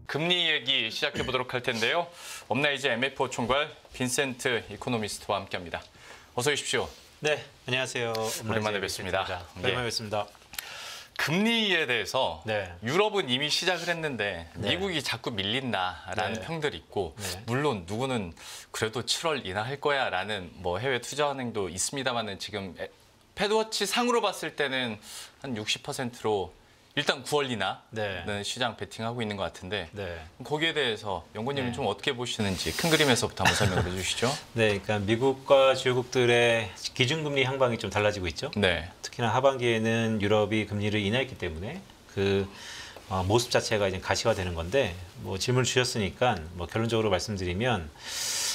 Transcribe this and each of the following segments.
금리 얘기 시작해 보도록 할 텐데요. 엄나이제 MFO 총괄 빈센트 이코노미스트와 함께합니다. 어서 오십시오. 네, 안녕하세요. 오랜만에 뵙습니다. 오랜만에 뵙습니다. 금리에 대해서 네. 유럽은 이미 시작을 했는데 네. 미국이 자꾸 밀린다라는 네. 평들이 있고 네. 물론 누구는 그래도 7월 인하할 거야라는 뭐 해외 투자 은행도 있습니다만은 지금 패드워치 상으로 봤을 때는 한 60%로 일단 9월 인하는 네. 시장 베팅하고 있는 것 같은데 네. 거기에 대해서 연구님은 네. 좀 어떻게 보시는지 큰 그림에서부터 한번 설명을 해주시죠. 네, 그러니까 미국과 주요국들의 기준금리 향방이 좀 달라지고 있죠. 네, 특히나 하반기에는 유럽이 금리를 인하했기 때문에 그 모습 자체가 이제 가시화되는 건데 뭐 질문을 주셨으니까 뭐 결론적으로 말씀드리면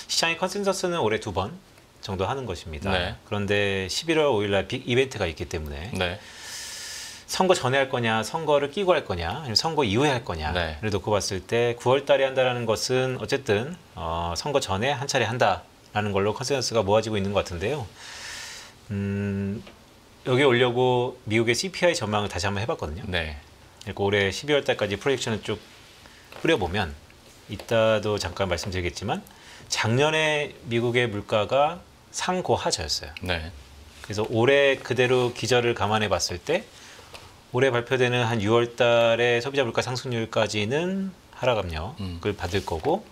시장의 컨센서스는 올해 2번 정도 하는 것입니다. 네. 그런데 11월 5일 날 빅 이벤트가 있기 때문에 네, 선거 전에 할 거냐, 선거를 끼고 할 거냐, 아니면 선거 이후에 할 거냐를 네. 놓고 봤을 때 9월 달에 한다는 것은 어쨌든 선거 전에 한 차례 한다라는 걸로 컨센서스가 모아지고 있는 것 같은데요. 여기 오려고 미국의 CPI 전망을 다시 한번 해봤거든요. 네, 그리고 올해 12월 달까지 프로젝션을 쭉 뿌려보면 이따도 잠깐 말씀드리겠지만 작년에 미국의 물가가 상고하저였어요. 네, 그래서 올해 그대로 기저를 감안해 봤을 때 올해 발표되는 한 6월 달에 소비자 물가 상승률까지는 하락 압력을 받을 거고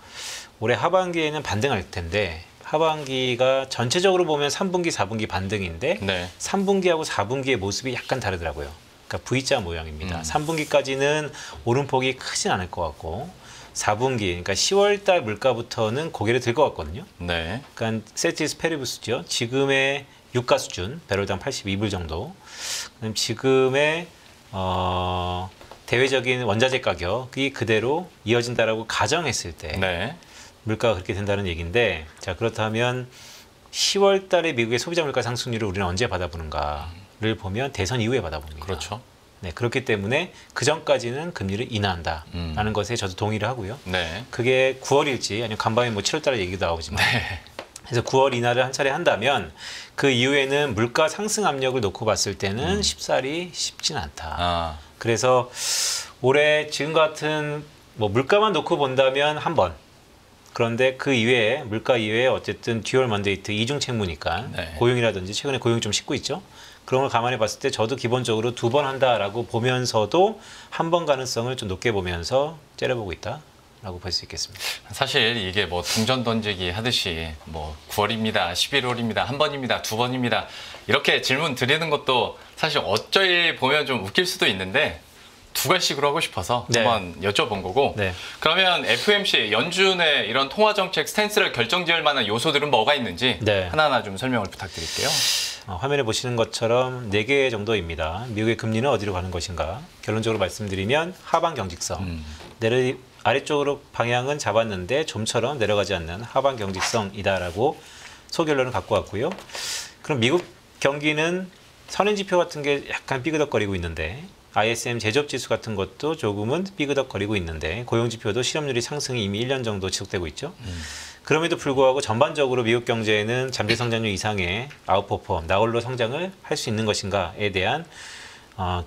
올해 하반기에는 반등할 텐데 하반기가 전체적으로 보면 3분기, 4분기 반등인데 네. 3분기하고 4분기의 모습이 약간 다르더라고요. 그러니까 V자 모양입니다. 3분기까지는 오름폭이 크진 않을 것 같고 4분기, 그러니까 10월 달 물가부터는 고개를 들 것 같거든요. 네. 그러니까 세티스 페리부스죠. 지금의 유가 수준, 배럴당 82불 정도. 그럼 지금의 대외적인 원자재 가격이 그대로 이어진다라고 가정했을 때 네. 물가가 그렇게 된다는 얘기인데 자 그렇다면 10월 달에 미국의 소비자 물가 상승률을 우리는 언제 받아보는가를 보면 대선 이후에 받아봅니다. 그렇죠. 네, 그렇기 때문에 그 전까지는 금리를 인하한다라는 것에 저도 동의를 하고요. 네. 그게 9월일지 아니면 간밤에 뭐 7월 달에 얘기도 나오지만 그래서 9월 인하를 한 차례 한다면 그 이후에는 물가 상승 압력을 놓고 봤을 때는 쉽사리 쉽진 않다. 아, 그래서 올해 지금 같은 뭐 물가만 놓고 본다면 한 번. 그런데 그 이외에 물가 이외에 어쨌든 듀얼 먼데이트 이중 책무니까 네. 고용이라든지 최근에 고용이 좀 식고 있죠. 그런 걸 감안해 봤을 때 저도 기본적으로 2번 한다라고 보면서도 한 번 가능성을 좀 높게 보면서 째려보고 있다라고 볼 수 있겠습니다. 사실 이게 뭐 동전 던지기 하듯이 뭐 9월입니다, 11월입니다, 한 번입니다, 두 번입니다 이렇게 질문 드리는 것도 사실 어쩔 보면 좀 웃길 수도 있는데 두 가지식으로 하고 싶어서 네. 한번 여쭤본 거고 네. 그러면 FOMC 연준의 이런 통화정책 스탠스를 결정지을 만한 요소들은 뭐가 있는지 네. 하나하나 좀 설명을 부탁드릴게요. 화면에 보시는 것처럼 4개 정도입니다. 미국의 금리는 어디로 가는 것인가? 결론적으로 말씀드리면 하방 경직성. 아래쪽으로 방향은 잡았는데 좀처럼 내려가지 않는 하방 경직성이다라고 소결론을 갖고 왔고요. 그럼 미국 경기는 선행지표 같은 게 약간 삐그덕거리고 있는데 ISM 제조업지수 같은 것도 조금은 삐그덕거리고 있는데 고용지표도 실업률이 상승이 이미 1년 정도 지속되고 있죠. 그럼에도 불구하고 전반적으로 미국 경제에는 잠재 성장률 이상의 아웃퍼폼, 나홀로 성장을 할 수 있는 것인가에 대한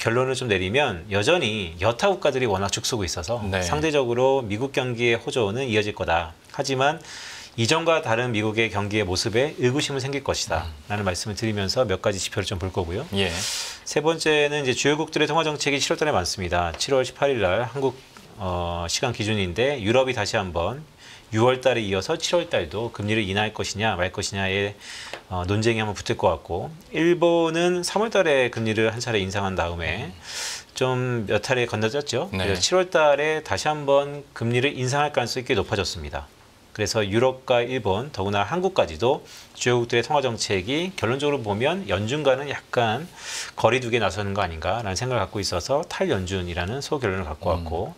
결론을 좀 내리면 여전히 여타 국가들이 워낙 죽쓰고 있어서 네. 상대적으로 미국 경기의 호조는 이어질 거다. 하지만 이전과 다른 미국의 경기의 모습에 의구심은 생길 것이다. 라는 말씀을 드리면서 몇 가지 지표를 좀 볼 거고요. 예. 세 번째는 이제 주요국들의 통화 정책이 7월 달에 많습니다. 7월 18일 날 한국 시간 기준인데 유럽이 다시 한번 6월 달에 이어서 7월 달도 금리를 인하할 것이냐 말 것이냐의 논쟁이 한번 붙을 것 같고 일본은 3월 달에 금리를 한 차례 인상한 다음에 좀 몇 차례 건너졌죠. 네. 그래서 7월 달에 다시 한번 금리를 인상할 가능성이 꽤 높아졌습니다. 그래서 유럽과 일본, 더구나 한국까지도 주요국들의 통화정책이 결론적으로 보면 연준과는 약간 거리두기에 나서는 거 아닌가라는 생각을 갖고 있어서 탈연준이라는 소결론을 갖고 왔고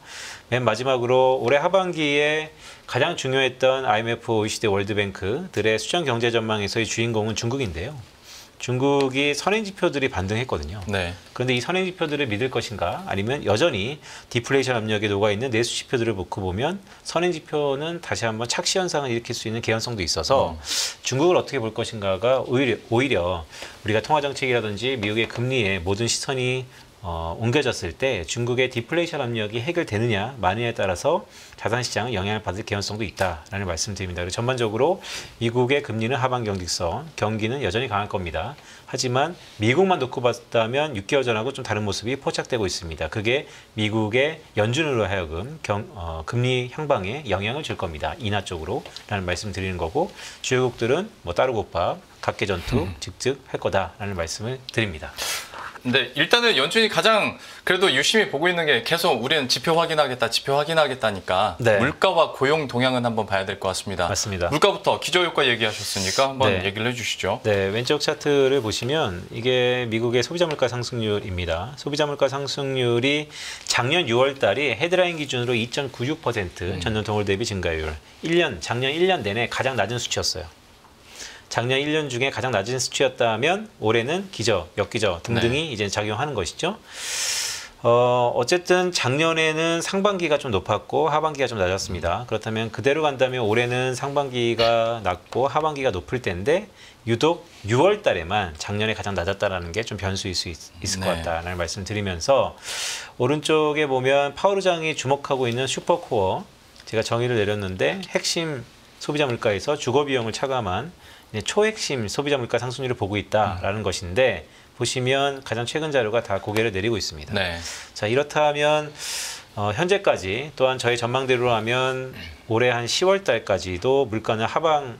맨 마지막으로 올해 하반기에 가장 중요했던 IMF, OECD, 월드뱅크들의 수정 경제 전망에서의 주인공은 중국인데요. 중국이 선행지표들이 반등했거든요. 네. 그런데 이 선행지표들을 믿을 것인가 아니면 여전히 디플레이션 압력에 녹아있는 내수지표들을 놓고 보면 선행지표는 다시 한번 착시 현상을 일으킬 수 있는 개연성도 있어서 중국을 어떻게 볼 것인가가 오히려 우리가 통화정책이라든지 미국의 금리에 모든 시선이 옮겨졌을 때 중국의 디플레이션 압력이 해결되느냐 마느냐에 따라서 자산시장은 영향을 받을 개연성도 있다라는 말씀드립니다. 그리고 전반적으로 미국의 금리는 하방 경직성, 경기는 여전히 강할 겁니다. 하지만 미국만 놓고 봤다면 6개월 전하고 좀 다른 모습이 포착되고 있습니다. 그게 미국의 연준으로 하여금 금리 향방에 영향을 줄 겁니다. 인하 쪽으로 라는 말씀 드리는 거고 주요국들은 뭐 따르고파, 각계전투 직접 할 거다라는 말씀을 드립니다. 근데 일단은 연준이 가장 그래도 유심히 보고 있는 게 계속 우리는 지표 확인하겠다니까 네. 물가와 고용 동향은 한번 봐야 될 것 같습니다. 맞습니다. 물가부터 기저효과 얘기하셨으니까 한번 네. 얘기를 해주시죠. 네, 왼쪽 차트를 보시면 이게 미국의 소비자 물가 상승률입니다. 소비자 물가 상승률이 작년 6월 달이 헤드라인 기준으로 2.96% 전년 동월 대비 증가율. 작년 1년 내내 가장 낮은 수치였어요. 작년 1년 중에 가장 낮은 수치였다면 올해는 기저, 역기저 등등이 이제 작용하는 것이죠. 어쨌든 작년에는 상반기가 좀 높았고 하반기가 좀 낮았습니다. 그렇다면 그대로 간다면 올해는 상반기가 낮고 하반기가 높을 텐데 유독 6월 달에만 작년에 가장 낮았다라는 게 좀 변수일 수 있을 것 같다라는 말씀 드리면서 오른쪽에 보면 파월 의장이 주목하고 있는 슈퍼코어 제가 정의를 내렸는데 핵심 소비자 물가에서 주거 비용을 차감한 초핵심 소비자 물가 상승률을 보고 있다라는 것인데 보시면 가장 최근 자료가 다 고개를 내리고 있습니다. 네. 자, 이렇다면 현재까지 또한 저희 전망대로 하면 올해 한 10월 달까지도 물가는 하향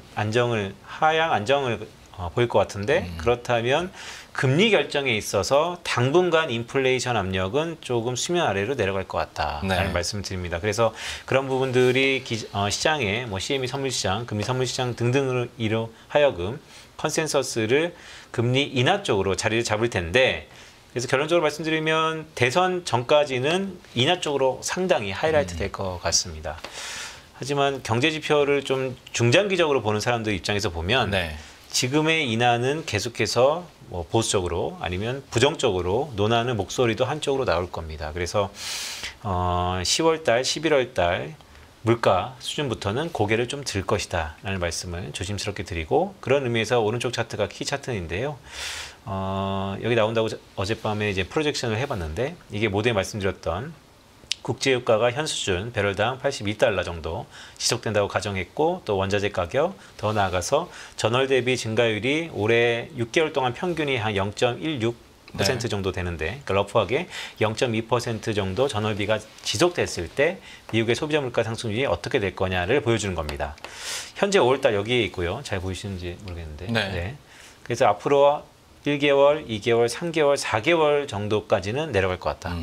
안정을 보일 것 같은데 그렇다면 금리 결정에 있어서 당분간 인플레이션 압력은 조금 수면 아래로 내려갈 것 같다라는 말씀을 드립니다. 그래서 그런 부분들이 시장에 뭐 CME 선물시장, 금리 선물시장 등등으로 하여금 컨센서스를 금리 인하 쪽으로 자리를 잡을 텐데 그래서 결론적으로 말씀드리면 대선 전까지는 인하 쪽으로 상당히 하이라이트 될 것 같습니다. 하지만 경제 지표를 좀 중장기적으로 보는 사람들 입장에서 보면 지금의 인하는 계속해서 뭐 보수적으로 아니면 부정적으로 논하는 목소리도 한쪽으로 나올 겁니다. 그래서 10월 달, 11월 달 물가 수준부터는 고개를 좀 들 것이다 라는 말씀을 조심스럽게 드리고 그런 의미에서 오른쪽 차트가 키 차트인데요. 여기 나온다고 어젯밤에 이제 프로젝션을 해봤는데 이게 모두에 말씀드렸던 국제유가가 현 수준 배럴당 82달러 정도 지속된다고 가정했고 또 원자재 가격 더 나아가서 전월 대비 증가율이 올해 6개월 동안 평균이 한 0.16% 정도 되는데 그러니까 러프하게 0.2% 정도 전월비가 지속됐을 때 미국의 소비자 물가 상승률이 어떻게 될 거냐를 보여주는 겁니다. 현재 5월달 여기에 있고요. 잘 보이시는지 모르겠는데 네. 그래서 앞으로 1개월, 2개월, 3개월, 4개월 정도까지는 내려갈 것 같다.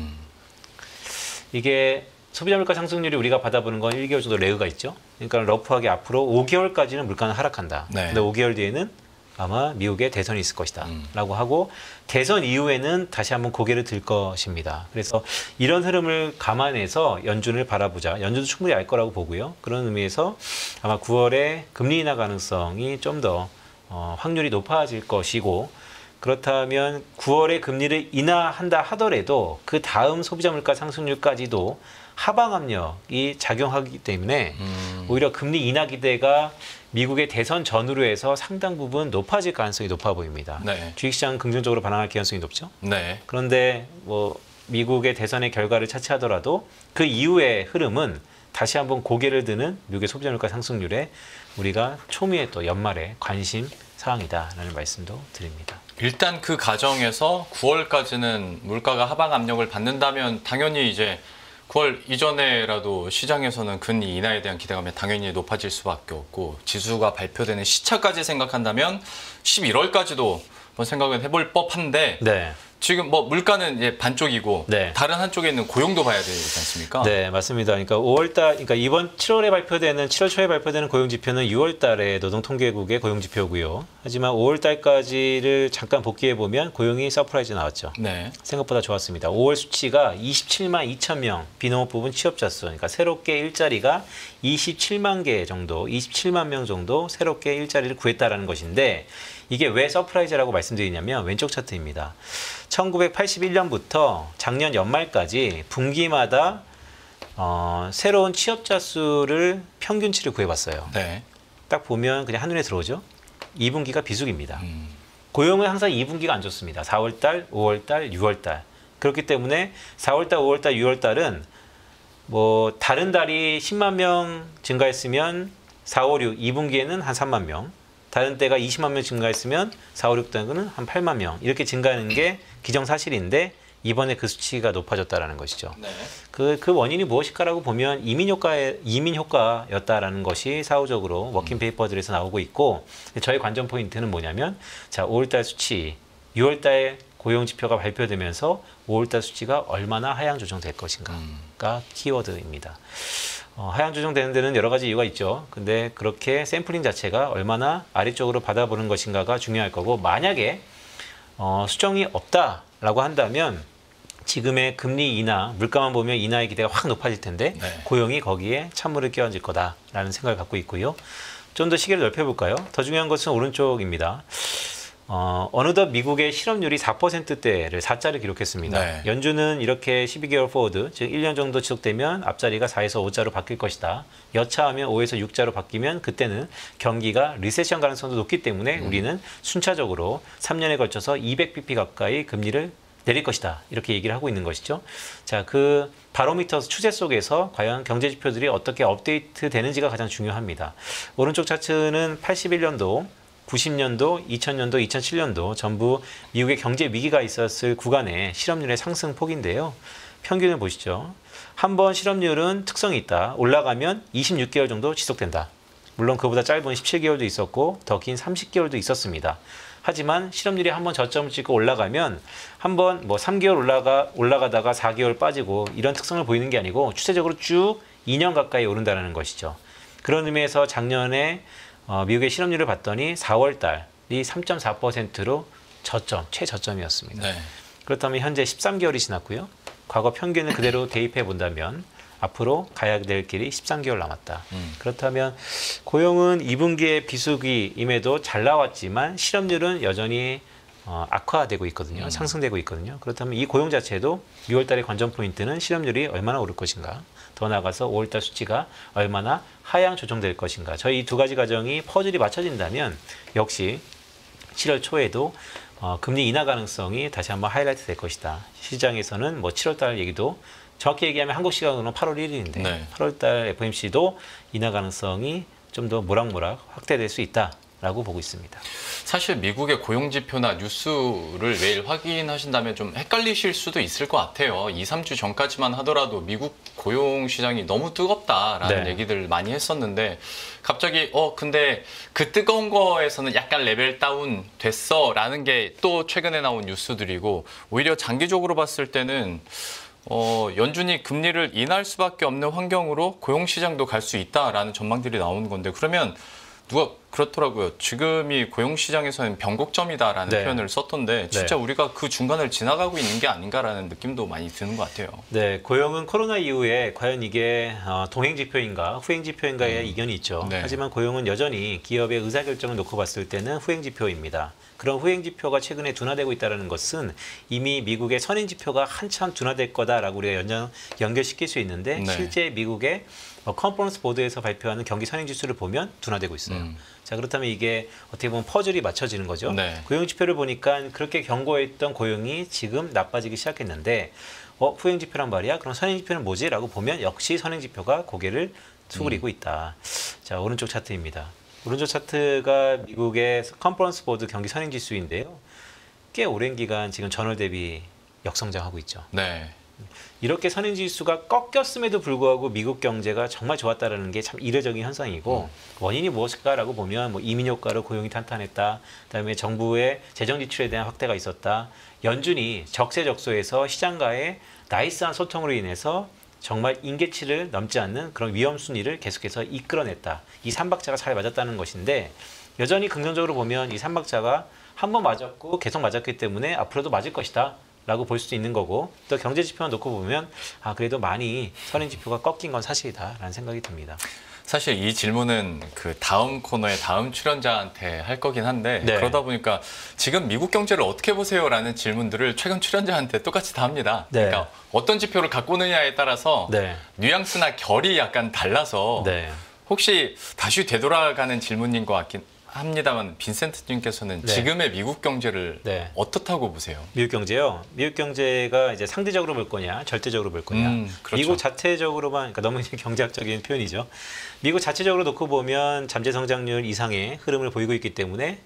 이게 소비자 물가 상승률이 우리가 받아보는 건 1개월 정도 레그가 있죠. 그러니까 러프하게 앞으로 5개월까지는 물가는 하락한다. 근데 5개월 뒤에는 아마 미국의 대선이 있을 것이다. 라고 하고 대선 이후에는 다시 한번 고개를 들 것입니다. 그래서 이런 흐름을 감안해서 연준을 바라보자. 연준도 충분히 알 거라고 보고요. 그런 의미에서 아마 9월에 금리 인하 가능성이 좀 더 확률이 높아질 것이고 그렇다면 9월에 금리를 인하한다 하더라도 그 다음 소비자 물가 상승률까지도 하방 압력이 작용하기 때문에 오히려 금리 인하 기대가 미국의 대선 전후로 해서 상당 부분 높아질 가능성이 높아 보입니다. 주식시장 긍정적으로 반응할 개연성이 높죠. 그런데 뭐 미국의 대선의 결과를 차치하더라도 그 이후의 흐름은 다시 한번 고개를 드는 미국의 소비자 물가 상승률에 우리가 초미에 또 연말에 관심 사항이다라는 말씀도 드립니다. 일단 그 가정에서 9월까지는 물가가 하방 압력을 받는다면 당연히 이제 9월 이전에라도 시장에서는 금리 인하에 대한 기대감이 당연히 높아질 수밖에 없고 지수가 발표되는 시차까지 생각한다면 11월까지도 한번 생각은 해볼 법한데 지금 뭐 물가는 이제 반쪽이고 다른 한쪽에 있는 고용도 봐야 되지 않습니까? 네, 맞습니다. 그러니까 5월달, 그러니까 이번 7월에 발표되는 7월 초에 발표되는 고용 지표는 6월달에 노동통계국의 고용 지표고요. 하지만 5월달까지를 잠깐 복귀해 보면 고용이 서프라이즈 나왔죠. 생각보다 좋았습니다. 5월 수치가 27만 2천 명 비농업 부분 취업자 수, 그러니까 새롭게 일자리가 27만 개 정도, 27만 명 정도 새롭게 일자리를 구했다라는 것인데. 이게 왜 서프라이즈라고 말씀드리냐면 왼쪽 차트입니다. 1981년부터 작년 연말까지 분기마다 새로운 취업자 수를 평균치를 구해봤어요. 딱 보면 그냥 한눈에 들어오죠. 2분기가 비수기입니다. 고용은 항상 2분기가 안 좋습니다. 4월달, 5월달, 6월달. 그렇기 때문에 4월달, 5월달, 6월달은 뭐 다른 달이 10만 명 증가했으면 4, 5, 6, 2분기에는 한 3만 명, 다른 때가 20만 명 증가했으면 4, 5, 6달은 한 8만 명 이렇게 증가하는 게 기정사실인데 이번에 그 수치가 높아졌다라는 것이죠. 네. 그 원인이 무엇일까라고 보면 이민 효과였다라는 것이 사후적으로 워킹 페이퍼들에서 나오고 있고, 저의 관전 포인트는 뭐냐면, 자, 5월달 수치, 6월달 고용 지표가 발표되면서 5월달 수치가 얼마나 하향 조정될 것인가가 키워드입니다. 하향 조정되는 데는 여러 가지 이유가 있죠. 근데 그렇게 샘플링 자체가 얼마나 아래쪽으로 받아보는 것인가가 중요할 거고, 만약에 수정이 없다라고 한다면 지금의 금리 인하, 물가만 보면 인하의 기대가 확 높아질 텐데 네. 고용이 거기에 찬물을 끼얹을 거다라는 생각을 갖고 있고요. 좀 더 시계를 넓혀볼까요? 더 중요한 것은 오른쪽입니다. 어느덧 미국의 실업률이 4%대를 4자를 기록했습니다. 네. 연준은 이렇게 12개월 포워드, 즉 1년 정도 지속되면 앞자리가 4에서 5자로 바뀔 것이다. 여차하면 5에서 6자로 바뀌면 그때는 경기가 리세션 가능성도 높기 때문에 우리는 순차적으로 3년에 걸쳐서 200bp 가까이 금리를 내릴 것이다. 이렇게 얘기를 하고 있는 것이죠. 자, 그 바로미터 추세 속에서 과연 경제 지표들이 어떻게 업데이트 되는지가 가장 중요합니다. 오른쪽 차트는 81년도, 90년도, 2000년도, 2007년도 전부 미국의 경제 위기가 있었을 구간의 실업률의 상승 폭인데요. 평균을 보시죠. 한번 실업률은 특성이 있다. 올라가면 26개월 정도 지속된다. 물론 그보다 짧은 17개월도 있었고 더 긴 30개월도 있었습니다. 하지만 실업률이 한번 저점을 찍고 올라가면 한번 뭐 3개월 올라가다가 4개월 빠지고 이런 특성을 보이는 게 아니고 추세적으로 쭉 2년 가까이 오른다는 것이죠. 그런 의미에서 작년에 미국의 실업률을 봤더니 4월 달이 3.4%로 최저점이었습니다. 네. 그렇다면 현재 13개월이 지났고요. 과거 평균을 그대로 대입해 본다면 앞으로 가야 될 길이 13개월 남았다. 그렇다면 고용은 2분기의 비수기임에도 잘 나왔지만 실업률은 여전히 악화되고 있거든요. 상승되고 있거든요. 그렇다면 이 고용 자체도 6월 달의 관전 포인트는 실업률이 얼마나 오를 것인가. 더 나아가서 5월 달 수치가 얼마나 하향 조정될 것인가. 저희 이 두 가지 과정이 퍼즐이 맞춰진다면 역시 7월 초에도 금리 인하 가능성이 다시 한번 하이라이트 될 것이다. 시장에서는 뭐 7월 달 얘기도 정확히 얘기하면 한국 시간으로는 8월 1일인데 네. 8월 달 FOMC도 인하 가능성이 좀 더 모락모락 확대될 수 있다라고 보고 있습니다. 사실 미국의 고용 지표나 뉴스를 매일 확인하신다면 좀 헷갈리실 수도 있을 것 같아요. 2, 3주 전까지만 하더라도 미국 고용 시장이 너무 뜨겁다라는 네. 얘기들 많이 했었는데 갑자기 근데 그 뜨거운 거에서는 약간 레벨 다운 됐어라는 게 또 최근에 나온 뉴스들이고, 오히려 장기적으로 봤을 때는 연준이 금리를 인하할 수밖에 없는 환경으로 고용 시장도 갈 수 있다라는 전망들이 나오는 건데, 그러면 누가 그렇더라고요. 지금이 고용 시장에서는 변곡점이다라는 네. 표현을 썼던데 진짜 우리가 그 중간을 지나가고 있는 게 아닌가라는 느낌도 많이 드는 것 같아요. 네, 고용은 코로나 이후에 과연 이게 동행 지표인가 후행 지표인가의 이견이 있죠. 네. 하지만 고용은 여전히 기업의 의사결정을 놓고 봤을 때는 후행 지표입니다. 그런 후행 지표가 최근에 둔화되고 있다는 것은 이미 미국의 선행 지표가 한참 둔화될 거다라고 우리가 연결시킬 수 있는데 네. 실제 미국의 컨퍼런스 보드에서 발표하는 경기 선행 지수를 보면 둔화되고 있어요. 자, 그렇다면 이게 어떻게 보면 퍼즐이 맞춰지는 거죠. 네. 고용 지표를 보니까 그렇게 견고했던 고용이 지금 나빠지기 시작했는데 후행 지표란 말이야? 그럼 선행 지표는 뭐지? 라고 보면 역시 선행 지표가 고개를 수그리고 있다. 자, 오른쪽 차트입니다. 오른쪽 차트가 미국의 컨퍼런스 보드 경기 선행 지수인데요. 꽤 오랜 기간 지금 전월 대비 역성장하고 있죠. 네. 이렇게 선행 지수가 꺾였음에도 불구하고 미국 경제가 정말 좋았다는 게 참 이례적인 현상이고, 원인이 무엇일까라고 보면 뭐 이민 효과로 고용이 탄탄했다. 그다음에 정부의 재정 지출에 대한 확대가 있었다. 연준이 적세적소에서 시장과의 나이스한 소통으로 인해서 정말 임계치를 넘지 않는 그런 위험 순위를 계속해서 이끌어냈다. 이 삼박자가 잘 맞았다는 것인데, 여전히 긍정적으로 보면 이 삼박자가 한 번 맞았고 계속 맞았기 때문에 앞으로도 맞을 것이다 라고 볼 수 있는 거고, 또 경제 지표만 놓고 보면 그래도 많이 선행 지표가 꺾인 건 사실이다라는 생각이 듭니다. 사실 이 질문은 그 다음 코너의 다음 출연자한테 할 거긴 한데, 네. 그러다 보니까 지금 미국 경제를 어떻게 보세요라는 질문들을 최근 출연자한테 똑같이 다 합니다. 네. 그러니까 어떤 지표를 갖고 오느냐에 따라서 네. 뉘앙스나 결이 약간 달라서 네. 혹시 다시 되돌아가는 질문인 것 같긴 합니다만 빈센트님께서는 네. 지금의 미국 경제를 네. 어떻다고 보세요? 미국 경제요. 미국 경제가 이제 상대적으로 볼 거냐, 절대적으로 볼 거냐. 그렇죠. 미국 자체적으로만, 그러니까 너무 이제 경제학적인 표현이죠. 미국 자체적으로 놓고 보면 잠재 성장률 이상의 흐름을 보이고 있기 때문에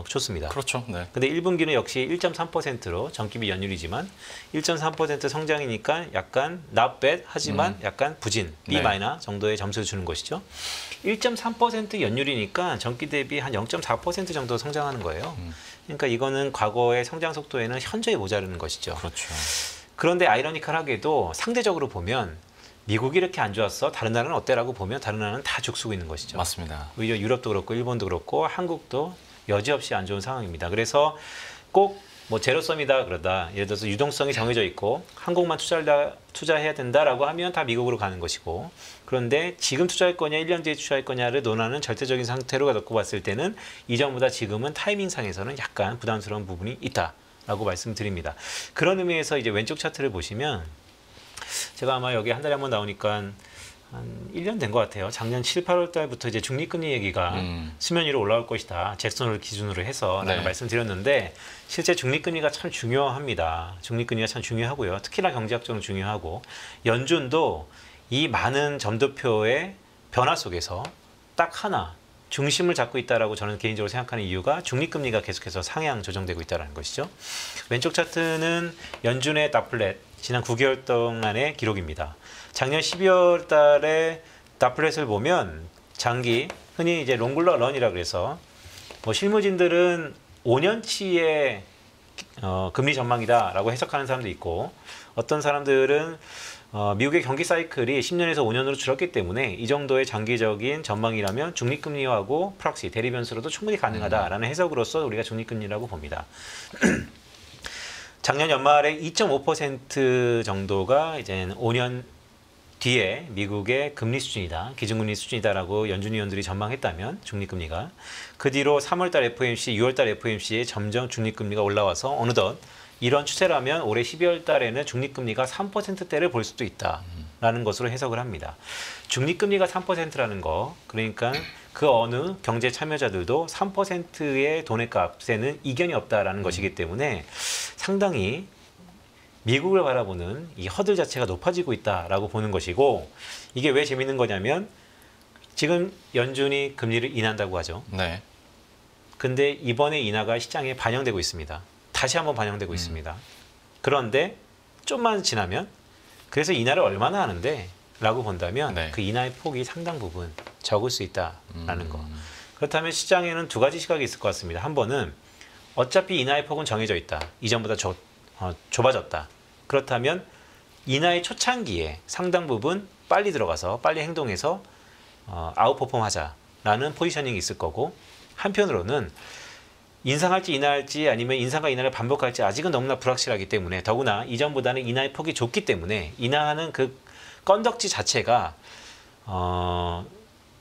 좋습니다. 그렇죠. 네. 근데 1분기는 역시 1.3%로 전기비 연율이지만 1.3% 성장이니까 약간 not bad 하지만 약간 부진 B- 네. 정도의 점수를 주는 것이죠. 1.3% 연율이니까 전기 대비 한 0.4% 정도 성장하는 거예요. 그러니까 이거는 과거의 성장 속도에는 현저히 모자르는 것이죠. 그렇죠. 그런데 아이러니컬하게도 상대적으로 보면 미국이 이렇게 안 좋았어? 다른 나라는 어때라고 보면 다른 나라는 다 죽쓰고 있는 것이죠. 맞습니다. 오히려 유럽도 그렇고 일본도 그렇고 한국도 여지없이 안 좋은 상황입니다. 그래서 꼭 뭐 제로섬이다 그러다 예를 들어서 유동성이 정해져 있고 한국만 투자해야 된다라고 하면 다 미국으로 가는 것이고 그런데 지금 투자할 거냐 1년 뒤에 투자할 거냐를 논하는 절대적인 상태로 놓고 봤을 때는 이전보다 지금은 타이밍상에서는 약간 부담스러운 부분이 있다라고 말씀드립니다. 그런 의미에서 이제 왼쪽 차트를 보시면 제가 아마 여기 한 달에 한 번 나오니까 한 1년 된 것 같아요. 작년 7, 8월 달부터 이제 중립금리 얘기가 수면 위로 올라올 것이다. 잭슨홀 기준으로 해서 라는 네. 말씀드렸는데 실제 중립금리가 참 중요합니다. 중립금리가 참 중요하고요. 특히나 경제학적으로 중요하고 연준도 이 많은 점도표의 변화 속에서 딱 하나 중심을 잡고 있다라고 저는 개인적으로 생각하는 이유가 중립금리가 계속해서 상향 조정되고 있다는 것이죠. 왼쪽 차트는 연준의 다플렛 지난 9개월 동안의 기록입니다. 작년 12월 달에 다플렛을 보면 장기 흔히 이제 롱글러 런이라 그래서 뭐 실무진들은 5년치의 금리 전망이다라고 해석하는 사람도 있고 어떤 사람들은 미국의 경기 사이클이 10년에서 5년으로 줄었기 때문에 이 정도의 장기적인 전망이라면 중립금리하고 프락시 대리 변수로도 충분히 가능하다라는 해석으로서 우리가 중립금리라고 봅니다. 작년 연말에 2.5% 정도가 이제 5년 뒤에 미국의 금리 수준이다, 기준금리 수준이다라고 연준 위원들이 전망했다면 중립금리가 그 뒤로 3월달 FOMC, 6월달 FOMC에 점점 중립금리가 올라와서 어느덧 이런 추세라면 올해 12월 달에는 중립금리가 3%대를 볼 수도 있다라는 것으로 해석을 합니다. 중립금리가 3%라는 거 그러니까 그 어느 경제 참여자들도 3%의 돈의 값에는 이견이 없다라는 것이기 때문에 상당히 미국을 바라보는 이 허들 자체가 높아지고 있다라고 보는 것이고 이게 왜 재밌는 거냐면 지금 연준이 금리를 인하한다고 하죠. 네. 근데 이번에 인하가 시장에 반영되고 있습니다. 다시 한번 반영되고 있습니다. 그런데 좀만 지나면 그래서 인하를 얼마나 하는데 라고 본다면 네. 그 인하의 폭이 상당 부분 적을 수 있다라는 거. 그렇다면 시장에는 두 가지 시각이 있을 것 같습니다. 한 번은 어차피 인하의 폭은 정해져 있다. 이전보다 좁아졌다. 그렇다면 인하의 초창기에 상당 부분 빨리 들어가서 빨리 행동해서 아웃퍼폼 하자라는 포지셔닝이 있을 거고 한편으로는 인상할지 인하할지 아니면 인상과 인하를 반복할지 아직은 너무나 불확실하기 때문에 더구나 이전보다는 인하의 폭이 좁기 때문에 인하하는 그 건덕지 자체가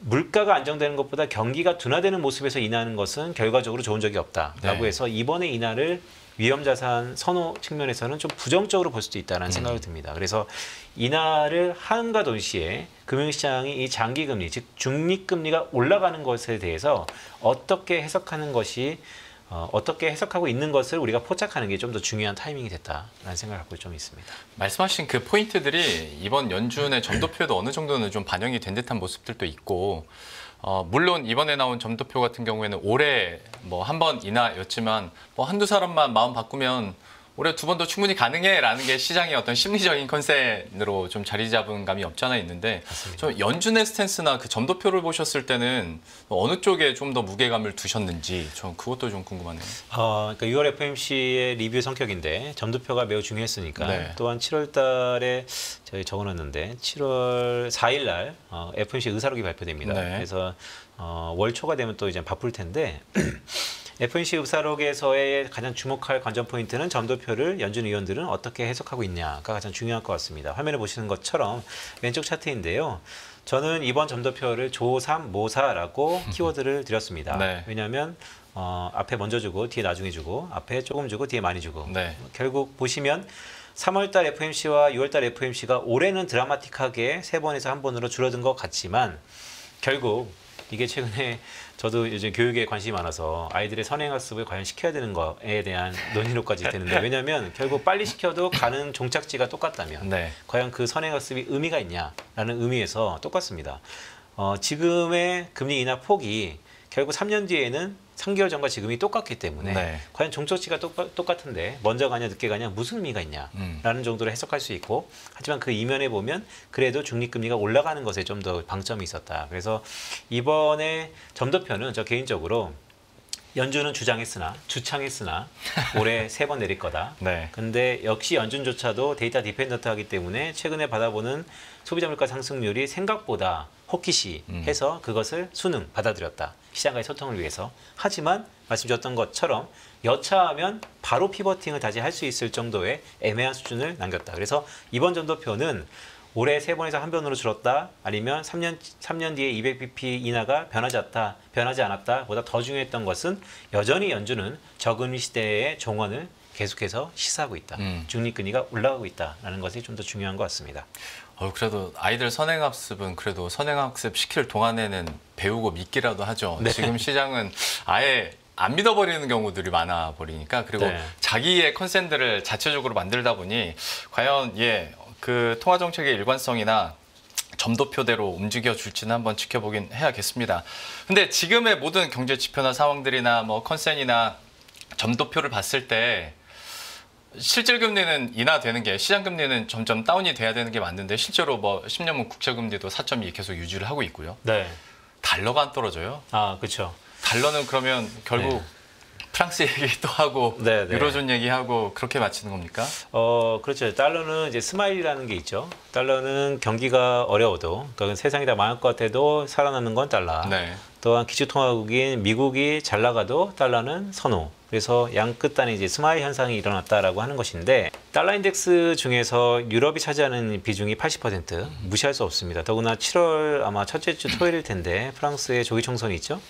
물가가 안정되는 것보다 경기가 둔화되는 모습에서 인하하는 것은 결과적으로 좋은 적이 없다라고 네. 해서 이번에 인하를 위험자산 선호 측면에서는 좀 부정적으로 볼 수도 있다는 생각이 듭니다. 그래서 인하를 함과 동시에 금융시장이 이 장기금리, 즉 중립금리가 올라가는 것에 대해서 어떻게 해석하는 것이 어떻게 해석하고 있는 것을 우리가 포착하는 게 좀 더 중요한 타이밍이 됐다라는 생각을 갖고 좀 있습니다. 말씀하신 그 포인트들이 이번 연준의 점도표에도 어느 정도는 좀 반영이 된 듯한 모습들도 있고 물론 이번에 나온 점도표 같은 경우에는 올해 뭐 한 번 인하였지만 뭐 한두 사람만 마음 바꾸면 올해 두 번도 충분히 가능해라는 게 시장의 어떤 심리적인 컨센으로 좀 자리 잡은 감이 없지 않아 있는데 맞습니다. 좀 연준의 스탠스나 그 점도표를 보셨을 때는 어느 쪽에 좀 더 무게감을 두셨는지 전 그것도 좀 궁금하네요. 그러니까 6월 FOMC의 리뷰 성격인데 점도표가 매우 중요했으니까 네. 또한 7월 달에 저희 적어놨는데 7월 4일 날 FOMC 의사록이 발표됩니다. 네. 그래서 월 초가 되면 또 이제 바쁠 텐데 FOMC 의사록에서의 가장 주목할 관전 포인트는 점도표를 연준 위원들은 어떻게 해석하고 있냐가 가장 중요할 것 같습니다. 화면에 보시는 것처럼 왼쪽 차트인데요. 저는 이번 점도표를 조3, 모사라고 키워드를 드렸습니다. 네. 왜냐하면 앞에 먼저 주고 뒤에 나중에 주고 앞에 조금 주고 뒤에 많이 주고 네. 결국 보시면 3월달 FOMC와 6월달 FOMC가 올해는 드라마틱하게 3번에서 1번으로 줄어든 것 같지만 결국 이게 최근에 저도 요즘 교육에 관심이 많아서 아이들의 선행학습을 과연 시켜야 되는 거에 대한 논의로까지 되는데 왜냐하면 결국 빨리 시켜도 가는 종착지가 똑같다면 네. 과연 그 선행학습이 의미가 있냐라는 의미에서 똑같습니다. 지금의 금리 인하 폭이 결국 3년 뒤에는 3개월 전과 지금이 똑같기 때문에 네. 과연 종착지가 똑같은데 먼저 가냐 늦게 가냐 무슨 의미가 있냐라는 정도로 해석할 수 있고 하지만 그 이면에 보면 그래도 중립금리가 올라가는 것에 좀 더 방점이 있었다. 그래서 이번에 점도표는 저 개인적으로 연준은 주창했으나 올해 3번 내릴 거다. 네. 근데 역시 연준조차도 데이터 디펜던트하기 때문에 최근에 받아보는 소비자 물가 상승률이 생각보다 호기시해서 그것을 받아들였다. 시장과의 소통을 위해서. 하지만 말씀 주셨던 것처럼 여차하면 바로 피버팅을 다시 할 수 있을 정도의 애매한 수준을 남겼다. 그래서 이번 점도표는 올해 3번에서 1번으로 줄었다. 아니면 3년 뒤에 200bp 인하가 변하지 않았다. 보다 더 중요했던 것은 여전히 연준은 저금리 시대의 종언을 계속해서 시사하고 있다. 중립금리가 올라가고 있다라는 것이 좀 더 중요한 것 같습니다. 그래도 아이들 선행학습은 그래도 선행학습 시킬 동안에는 배우고 믿기라도 하죠. 네. 지금 시장은 아예 안 믿어버리는 경우들이 많아 버리니까 그리고 네. 자기의 컨센트를 자체적으로 만들다 보니 과연 그 통화 정책의 일관성이나 점도표대로 움직여 줄지는 한번 지켜보긴 해야겠습니다. 근데 지금의 모든 경제 지표나 상황들이나 뭐 컨센이나 점도표를 봤을 때 실질 금리는 인하되는 게 시장 금리는 점점 다운이 돼야 되는 게 맞는데 실제로 뭐 10년물 국채 금리도 4.2 계속 유지를 하고 있고요. 네. 달러가 안 떨어져요. 그렇죠. 달러는 그러면 결국 네. 프랑스 얘기 또 하고 네, 네. 유로존 얘기하고 그렇게 마치는 겁니까? 그렇죠. 달러는 이제 스마일이라는 게 있죠. 달러는 경기가 어려워도, 그러니까 세상이 다 망할 것 같아도 살아남는 건 달러. 네. 또한 기초통화국인 미국이 잘 나가도 달러는 선호. 그래서 양끝단에 이제 스마일 현상이 일어났다라고 하는 것인데 달러 인덱스 중에서 유럽이 차지하는 비중이 80% 무시할 수 없습니다. 더구나 7월 아마 첫째 주 토요일일 텐데 프랑스의 조기 총선이 있죠.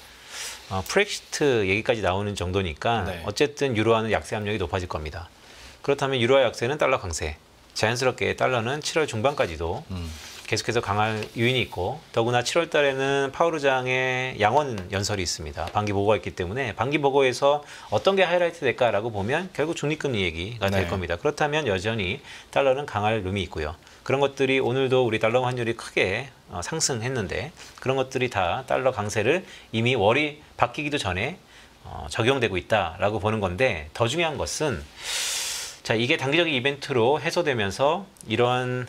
프렉시트 얘기까지 나오는 정도니까 네. 어쨌든 유로화는 약세 압력이 높아질 겁니다. 그렇다면 유로화 약세는 달러 강세. 자연스럽게 달러는 7월 중반까지도 계속해서 강할 요인이 있고 더구나 7월 달에는 파월 의장의 양원 연설이 있습니다. 반기 보고가 있기 때문에 반기 보고에서 어떤 게 하이라이트 될까라고 보면 결국 중립금리 얘기가 될 네. 겁니다. 그렇다면 여전히 달러는 강할 룸이 있고요. 그런 것들이 오늘도 우리 달러 환율이 크게 상승했는데 그런 것들이 다 달러 강세를 이미 월이 바뀌기도 전에 적용되고 있다라고 보는 건데 더 중요한 것은 자, 이게 단기적인 이벤트로 해소되면서 이런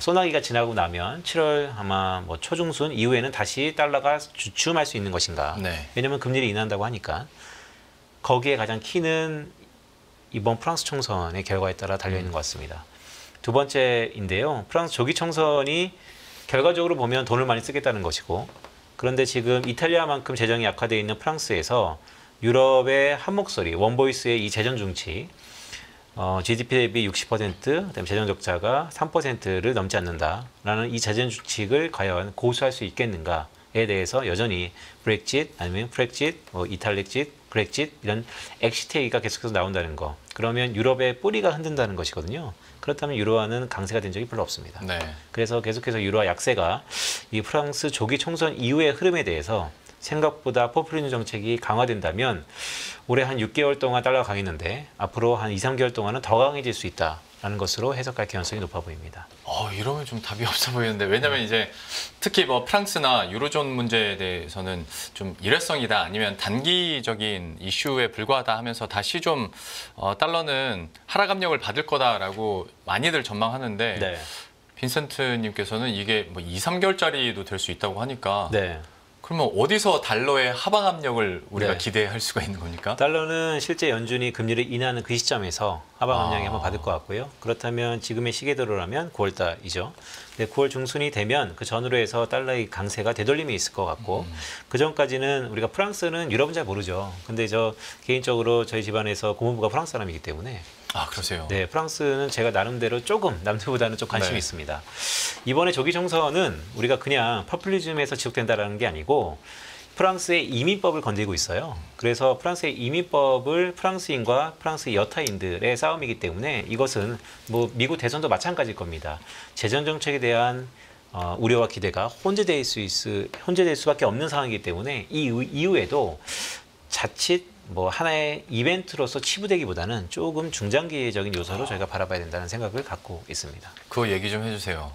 소나기가 지나고 나면 7월 아마 뭐 초중순 이후에는 다시 달러가 주춤할 수 있는 것인가. 네. 왜냐하면 금리를 인하한다고 하니까 거기에 가장 키는 이번 프랑스 총선의 결과에 따라 달려있는 것 같습니다. 두 번째인데요. 프랑스 조기 총선이 결과적으로 보면 돈을 많이 쓰겠다는 것이고 그런데 지금 이탈리아만큼 재정이 약화되어 있는 프랑스에서 유럽의 한 목소리, 원보이스의 이 재정 중치 GDP 대비 60%, 그다음에 재정 적자가 3%를 넘지 않는다라는 이 재정 주칙을 과연 고수할 수 있겠는가에 대해서 여전히 브렉짓 아니면 프렉짓, 이탈릭짓, 브렉짓 이런 엑시트 얘기가 계속해서 나온다는 거. 그러면 유럽의 뿌리가 흔든다는 것이거든요. 그렇다면 유로화는 강세가 된 적이 별로 없습니다. 네. 그래서 계속해서 유로화 약세가 이 프랑스 조기 총선 이후의 흐름에 대해서 생각보다 포퓰리즘 정책이 강화된다면 올해 한 6개월 동안 달러가 강했는데 앞으로 한 2, 3개월 동안은 더 강해질 수 있다라는 것으로 해석할 가능성이 높아 보입니다. 이러면 좀 답이 없어 보이는데 왜냐면 이제 특히 뭐 프랑스나 유로존 문제에 대해서는 좀 일회성이다 아니면 단기적인 이슈에 불과하다 하면서 다시 좀 달러는 하락 압력을 받을 거다라고 많이들 전망하는데 네. 빈센트님께서는 이게 뭐 2, 3개월짜리도 될 수 있다고 하니까 네. 그러면 어디서 달러의 하방 압력을 우리가 네. 기대할 수가 있는 겁니까? 달러는 실제 연준이 금리를 인하하는 그 시점에서 하방 압력이 한번 받을 것 같고요. 그렇다면 지금의 시계대로라면 9월 달이죠. 9월 중순이 되면 그 전후로 해서 달러의 강세가 되돌림이 있을 것 같고 그 전까지는 우리가 프랑스는 유럽은 잘 모르죠. 근데 저 개인적으로 저희 집안에서 고모부가 프랑스 사람이기 때문에 그러세요? 네, 프랑스는 제가 나름대로 조금 남들보다는 좀 관심이 네. 있습니다. 이번에 조기 총선은 우리가 그냥 퍼퓰리즘에서 지속된다라는 게 아니고 프랑스의 이민법을 건드리고 있어요. 그래서 프랑스의 이민법을 프랑스인과 프랑스 여타인들의 싸움이기 때문에 이것은 뭐 미국 대선도 마찬가지일 겁니다. 재정 정책에 대한 우려와 기대가 혼재될 수밖에 없는 상황이기 때문에 이 이후에도 자칫 뭐 하나의 이벤트로서 치부되기보다는 조금 중장기적인 요소로 저희가 바라봐야 된다는 생각을 갖고 있습니다. 그거 얘기 좀 해주세요.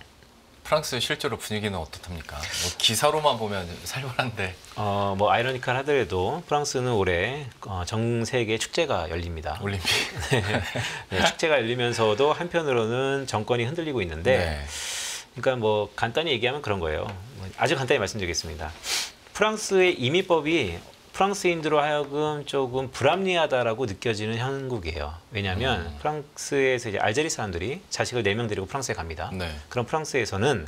프랑스 실제로 분위기는 어떻답니까? 뭐 기사로만 보면 살벌한데. 뭐 아이러니컬 하더라도 프랑스는 올해 전 세계 축제가 열립니다. 올림픽. 네, 축제가 열리면서도 한편으로는 정권이 흔들리고 있는데, 네. 그러니까 뭐 간단히 얘기하면 그런 거예요. 아주 간단히 말씀드리겠습니다. 프랑스의 이민법이 프랑스인들로 하여금 조금 불합리하다라고 느껴지는 형국이에요. 왜냐하면 프랑스에서 이제 알제리 사람들이 자식을 4명 데리고 프랑스에 갑니다. 네. 그럼 프랑스에서는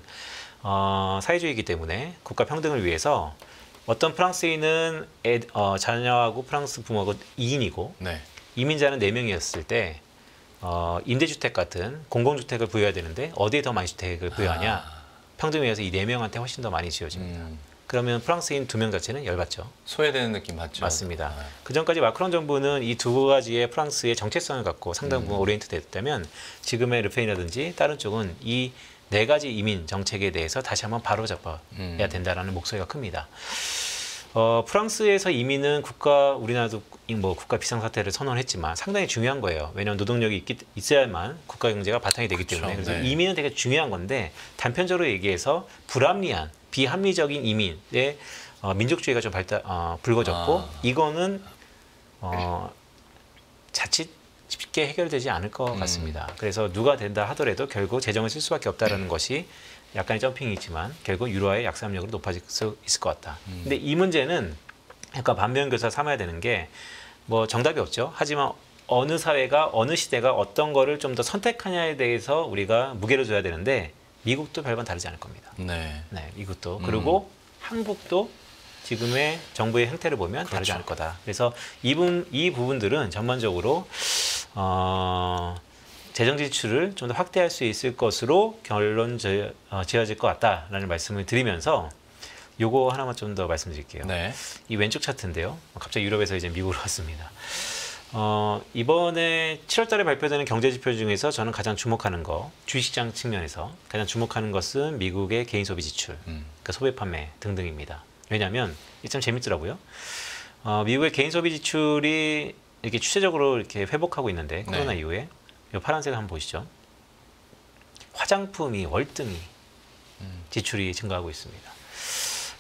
사회주의이기 때문에 국가 평등을 위해서 어떤 프랑스인은 자녀하고 프랑스 부모하고 2인이고 네. 이민자는 4명이었을 때 임대주택 같은 공공주택을 부여해야 되는데 어디에 더 많이 주택을 부여하냐. 평등에 의해서 이 4명한테 훨씬 더 많이 지어집니다. 그러면 프랑스인 2명 자체는 열받죠. 소외되는 느낌 맞죠? 맞습니다. 그 전까지 마크롱 정부는 이 두 가지의 프랑스의 정체성을 갖고 상당 부분 오리엔트 됐다면 지금의 르펜이라든지 다른 쪽은 이 4가지 이민 정책에 대해서 다시 한번 바로잡아야 된다라는 목소리가 큽니다. 프랑스에서 이민은 우리나라도 뭐 국가 비상사태를 선언했지만 상당히 중요한 거예요. 왜냐하면 노동력이 있어야만 국가 경제가 바탕이 되기 때문에. 그래서 네. 이민은 되게 중요한 건데 단편적으로 얘기해서 불합리한 비합리적인 이민의 민족주의가 좀 불거졌고 이거는 자칫 쉽게 해결되지 않을 것 같습니다. 그래서 누가 된다 하더라도 결국 재정을 쓸 수밖에 없다라는 것이 약간의 점핑이 있지만 결국 유로화의 약산력으로 높아질 수 있을 것 같다. 근데 이 문제는 약간 반면교사 삼아야 되는 게 뭐 정답이 없죠. 하지만 어느 사회가 어느 시대가 어떤 거를 좀 더 선택하냐에 대해서 우리가 무게를 줘야 되는데 미국도 별반 다르지 않을 겁니다. 네. 네, 미국도. 그리고 한국도 지금의 정부의 형태를 보면 그렇죠. 다르지 않을 거다. 그래서 이 부분들은 전반적으로 재정 지출을 좀 더 확대할 수 있을 것으로 결론 지어질 것 같다라는 말씀을 드리면서 요거 하나만 좀 더 말씀드릴게요. 네. 이 왼쪽 차트인데요. 갑자기 유럽에서 이제 미국으로 왔습니다. 이번에 7월달에 발표되는 경제 지표 중에서 저는 가장 주목하는 거, 주식시장 측면에서 가장 주목하는 것은 미국의 개인 소비 지출, 그러니까 소비 판매 등등입니다. 왜냐하면 이게 참 재밌더라고요. 미국의 개인 소비 지출이 이렇게 추세적으로 이렇게 회복하고 있는데 코로나 네. 이후에 이 파란색 한번 보시죠. 화장품이 월등히 지출이 증가하고 있습니다.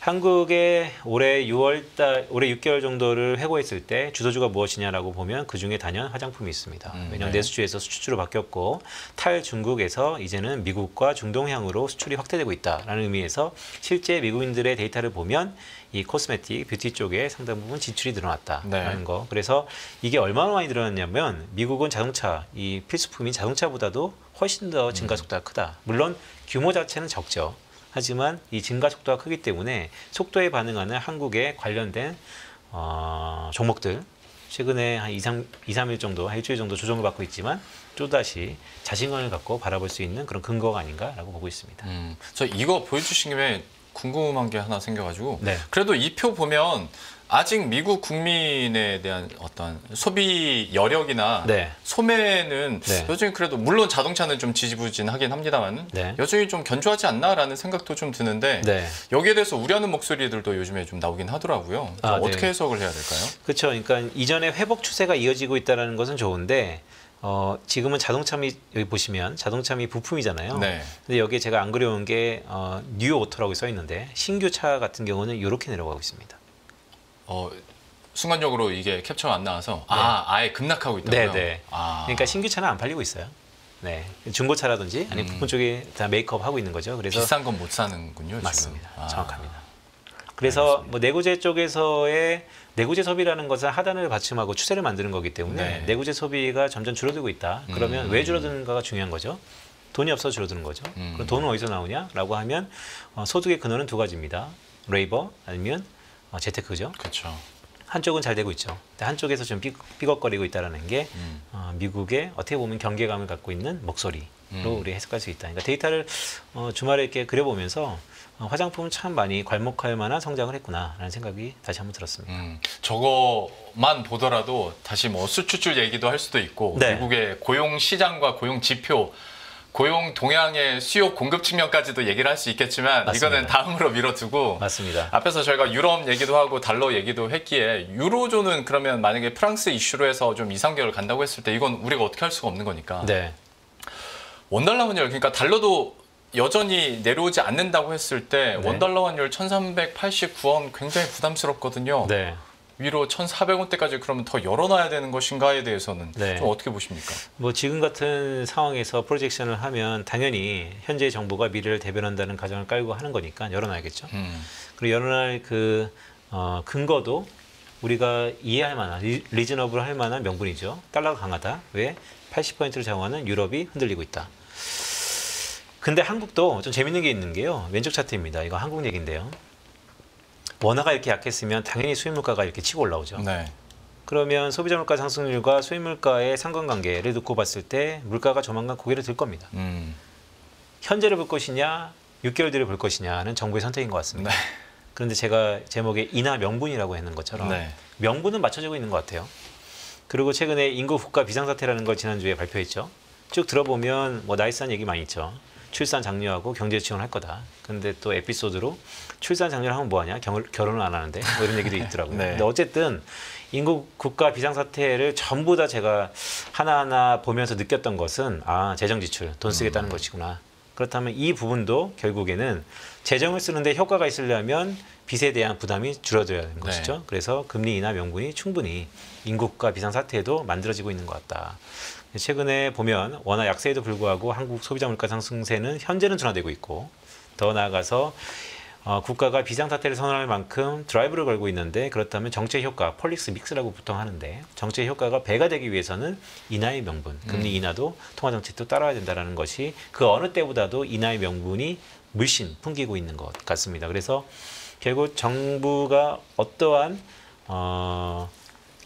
한국의 올해 6개월 정도를 회고했을 때 주도주가 무엇이냐라고 보면 그중에 단연 화장품이 있습니다. 왜냐하면 네. 내수주에서 수출주로 바뀌었고 탈중국에서 이제는 미국과 중동향으로 수출이 확대되고 있다라는 의미에서 실제 미국인들의 데이터를 보면 이 코스메틱, 뷰티 쪽에 상당 부분 지출이 늘어났다라는 네. 거. 그래서 이게 얼마나 많이 늘어났냐면 미국은 자동차, 이 필수품인 자동차보다도 훨씬 더 증가 속도가 크다. 물론 규모 자체는 적죠. 하지만 이 증가 속도가 크기 때문에 속도에 반응하는 한국에 관련된 종목들 최근에 한 2, 3일 정도, 일주일 정도 조정을 받고 있지만 또다시 자신감을 갖고 바라볼 수 있는 그런 근거가 아닌가라고 보고 있습니다. 저 이거 보여주신 김에 궁금한 게 하나 생겨가지고 네. 그래도 이 표 보면 아직 미국 국민에 대한 어떤 소비 여력이나 네. 소매는 네. 여전히 그래도 물론 자동차는 좀 지지부진하긴 합니다만 네. 여전히 좀 견조하지 않나라는 생각도 좀 드는데 네. 여기에 대해서 우려하는 목소리들도 요즘에 좀 나오긴 하더라고요. 아, 어떻게 네. 해석을 해야 될까요? 그렇죠. 그러니까 이전에 회복 추세가 이어지고 있다는 것은 좋은데 지금은 여기 보시면 자동차미 부품이잖아요. 네. 근데 여기에 제가 안 그려온 게 뉴 오토라고 써 있는데 신규 차 같은 경우는 이렇게 내려가고 있습니다. 순간적으로 이게 캡처가 안 나와서 아예 급락하고 있다고요? 네. 그러니까 신규 차는 안 팔리고 있어요. 네, 중고차라든지 아니면 부품 쪽에 다 메이크업 하고 있는 거죠. 그래서 비싼 건 못 사는군요. 맞습니다. 지금. 정확합니다. 그래서 뭐 내구재 쪽에서의 내구재 소비라는 것은 하단을 받침하고 추세를 만드는 거기 때문에 네. 내구재 소비가 점점 줄어들고 있다. 그러면 왜 줄어드는가가 중요한 거죠. 돈이 없어서 줄어드는 거죠. 그럼 돈은 어디서 나오냐라고 하면 소득의 근원은 두 가지입니다. 레이버 아니면 재테크죠. 그렇죠. 한쪽은 잘 되고 있죠. 근데 한쪽에서 좀 삐걱거리고 있다는 게 미국의 어떻게 보면 경계감을 갖고 있는 목소리로 우리 해석할 수 있다. 그러니까 데이터를 주말에 이렇게 그려보면서 화장품은 참 많이 괄목할 만한 성장을 했구나라는 생각이 다시 한번 들었습니다. 저거만 보더라도 다시 뭐 수출 얘기도 할 수도 있고 네. 미국의 고용 시장과 고용 지표 고용 동향의 수요 공급 측면까지도 얘기를 할 수 있겠지만 맞습니다. 이거는 다음으로 미뤄두고 맞습니다. 앞에서 저희가 유럽 얘기도 하고 달러 얘기도 했기에 유로존은 그러면 만약에 프랑스 이슈로 해서 좀 2, 3개월 간다고 했을 때 이건 우리가 어떻게 할 수가 없는 거니까 네. 원달러 환율 그러니까 달러도 여전히 내려오지 않는다고 했을 때 네. 원달러 환율 1389원 굉장히 부담스럽거든요. 네. 위로 1,400원대까지 그러면 더 열어놔야 되는 것인가에 대해서는 네. 좀 어떻게 보십니까? 뭐 지금 같은 상황에서 프로젝션을 하면 당연히 현재 정부가 미래를 대변한다는 가정을 깔고 하는 거니까 열어놔야겠죠. 그리고 열어날 그 근거도 우리가 이해할 만한 리즈너블 할 만한 명분이죠. 달러가 강하다. 왜? 80%를 자원하는 유럽이 흔들리고 있다. 근데 한국도 좀 재밌는 게 있는 게요. 왼쪽 차트입니다. 이거 한국 얘기인데요. 원화가 이렇게 약했으면 당연히 수입 물가가 이렇게 치고 올라오죠. 네. 그러면 소비자 물가 상승률과 수입 물가의 상관관계를 놓고 봤을 때 물가가 조만간 고개를 들 겁니다. 현재를 볼 것이냐, 6개월 뒤를 볼 것이냐는 정부의 선택인 것 같습니다. 네. 그런데 제가 제목에 인하 명분이라고 했는 것처럼 네. 명분은 맞춰지고 있는 것 같아요. 그리고 최근에 인구 국가 비상사태라는 걸 지난주에 발표했죠. 쭉 들어보면 뭐 나이스한 얘기 많이 있죠. 출산 장려하고 경제 지원할 거다. 근데 또 에피소드로 출산 장려를 하면 뭐하냐? 결혼을 안 하는데 뭐 이런 얘기도 있더라고요. 네. 근데 어쨌든 인구 국가 비상사태를 전부 다 제가 하나하나 보면서 느꼈던 것은 재정 지출, 돈 쓰겠다는 것이구나. 그렇다면 이 부분도 결국에는 재정을 쓰는데 효과가 있으려면 빚에 대한 부담이 줄어들어야 하는 것이죠. 그래서 금리 인하 명분이 충분히 인구 국가 비상사태에도 만들어지고 있는 것 같다. 최근에 보면 워낙 약세에도 불구하고 한국 소비자 물가 상승세는 현재는 둔화되고 있고 더 나아가서 국가가 비상사태를 선언할 만큼 드라이브를 걸고 있는데 그렇다면 정책 효과, 폴리스 믹스라고 보통 하는데 정책 효과가 배가 되기 위해서는 인하의 명분, 금리 인하도 통화정책도 따라야 된다는 것이 그 어느 때보다도 인하의 명분이 물씬 풍기고 있는 것 같습니다. 그래서 결국 정부가 어떠한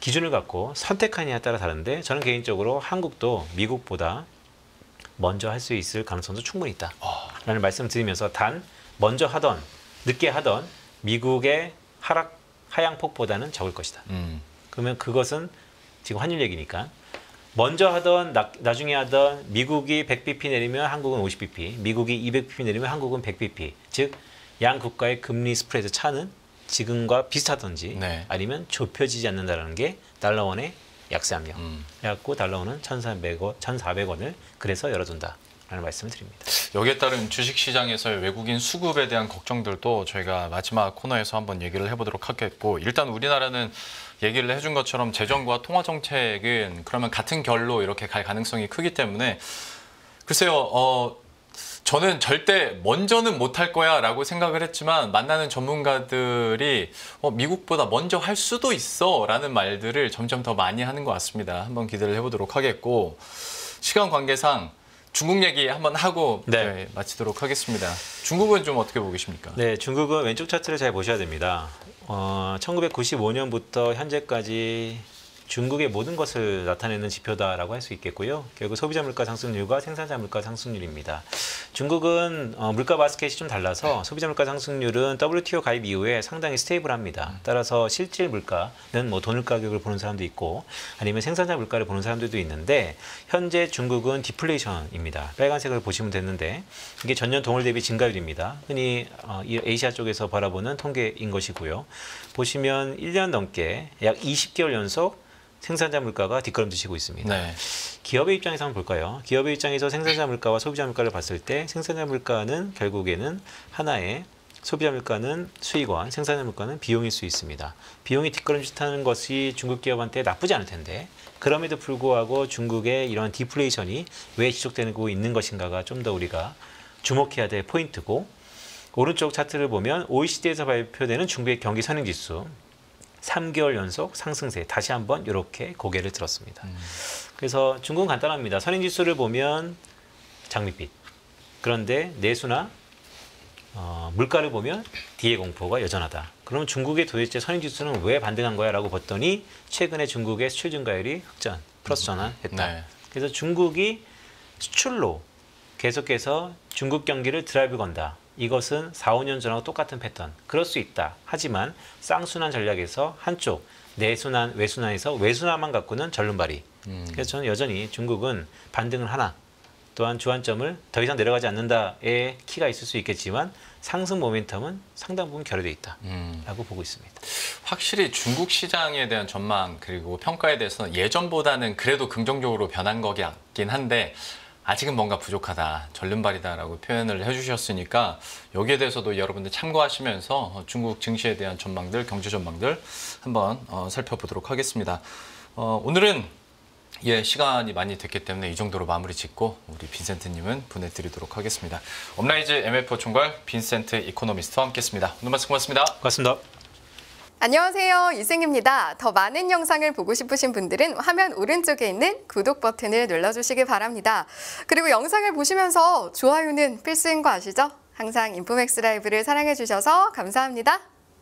기준을 갖고 선택하느냐에 따라 다른데 저는 개인적으로 한국도 미국보다 먼저 할 수 있을 가능성도 충분히 있다라는 말씀 드리면서 단 먼저 하던 늦게 하던 미국의 하향폭보다는 적을 것이다. 그러면 그것은 지금 환율 얘기니까 먼저 하던 나중에 하던 미국이 100bp 내리면 한국은 50bp, 미국이 200bp 내리면 한국은 100bp. 즉 양 국가의 금리 스프레드 차는 지금과 비슷하든지 네. 아니면 좁혀지지 않는다는 게 달러원의 약세 압력. 그래갖고 달러원은 1,400원을 그래서 열어둔다라는 말씀을 드립니다. 여기에 따른 주식시장에서의 외국인 수급에 대한 걱정들도 저희가 마지막 코너에서 한번 얘기를 해보도록 하겠고 일단 우리나라는 얘기를 해준 것처럼 재정과 통화정책은 그러면 같은 결로 이렇게 갈 가능성이 크기 때문에 글쎄요. 저는 절대 먼저는 못할 거야 라고 생각을 했지만 만나는 전문가들이 미국보다 먼저 할 수도 있어 라는 말들을 점점 더 많이 하는 것 같습니다. 한번 기대를 해보도록 하겠고 시간 관계상 중국 얘기 한번 하고 네. 마치도록 하겠습니다. 중국은 좀 어떻게 보고 계십니까? 네, 중국은 왼쪽 차트를 잘 보셔야 됩니다. 1995년부터 현재까지 중국의 모든 것을 나타내는 지표다라고 할 수 있겠고요. 결국 소비자 물가 상승률과 생산자 물가 상승률입니다. 중국은 물가 바스켓이 좀 달라서 소비자 물가 상승률은 WTO 가입 이후에 상당히 스테이블합니다. 따라서 실질 물가는 뭐 돈을 가격을 보는 사람도 있고 아니면 생산자 물가를 보는 사람들도 있는데 현재 중국은 디플레이션입니다. 빨간색을 보시면 되는데 이게 전년 동월 대비 증가율입니다. 흔히 아시아 쪽에서 바라보는 통계인 것이고요. 보시면 1년 넘게 약 20개월 연속 생산자 물가가 뒷걸음지시고 있습니다. 네. 기업의 입장에서 한번 볼까요? 기업의 입장에서 생산자 물가와 소비자 물가를 봤을 때 생산자 물가는 결국에는 하나의 소비자 물가는 수익원, 생산자 물가는 비용일 수 있습니다. 비용이 뒷걸음짓하는 것이 중국 기업한테 나쁘지 않을 텐데 그럼에도 불구하고 중국의 이런 디플레이션이 왜 지속되고 있는 것인가가 좀 더 우리가 주목해야 될 포인트고 오른쪽 차트를 보면 OECD에서 발표되는 중국의 경기 선행지수 3개월 연속 상승세 다시 한번 이렇게 고개를 들었습니다. 그래서 중국은 간단합니다. 선행지수를 보면 장밋빛. 그런데 내수나 물가를 보면 뒤에 공포가 여전하다. 그럼 중국의 도대체 선행지수는 왜 반등한 거야? 라고 봤더니 최근에 중국의 수출 증가율이 흑전, 플러스 전환했다. 네. 그래서 중국이 수출로 계속해서 중국 경기를 드라이브 건다. 이것은 4, 5년 전하고 똑같은 패턴. 그럴 수 있다. 하지만 쌍순환 전략에서 한쪽 내순환, 외순환에서 외순환만 갖고는 절름발이. 그래서 저는 여전히 중국은 반등을 하나 또한 주안점을 더 이상 내려가지 않는다의 키가 있을 수 있겠지만 상승 모멘텀은 상당 부분 결여돼 있다라고 보고 있습니다. 확실히 중국 시장에 대한 전망 그리고 평가에 대해서는 예전보다는 그래도 긍정적으로 변한 거긴 한데 아직은 뭔가 부족하다, 절름발이다라고 표현을 해주셨으니까 여기에 대해서도 여러분들 참고하시면서 중국 증시에 대한 전망들, 경제 전망들 한번 살펴보도록 하겠습니다. 오늘은 시간이 많이 됐기 때문에 이 정도로 마무리 짓고 우리 빈센트님은 보내드리도록 하겠습니다. 업라이즈 MFO 총괄 빈센트 이코노미스트와 함께했습니다. 오늘 말씀 고맙습니다. 고맙습니다. 안녕하세요. 이승입니다. 더 많은 영상을 보고 싶으신 분들은 화면 오른쪽에 있는 구독 버튼을 눌러주시기 바랍니다. 그리고 영상을 보시면서 좋아요는 필수인 거 아시죠? 항상 인포맥스 라이브를 사랑해주셔서 감사합니다.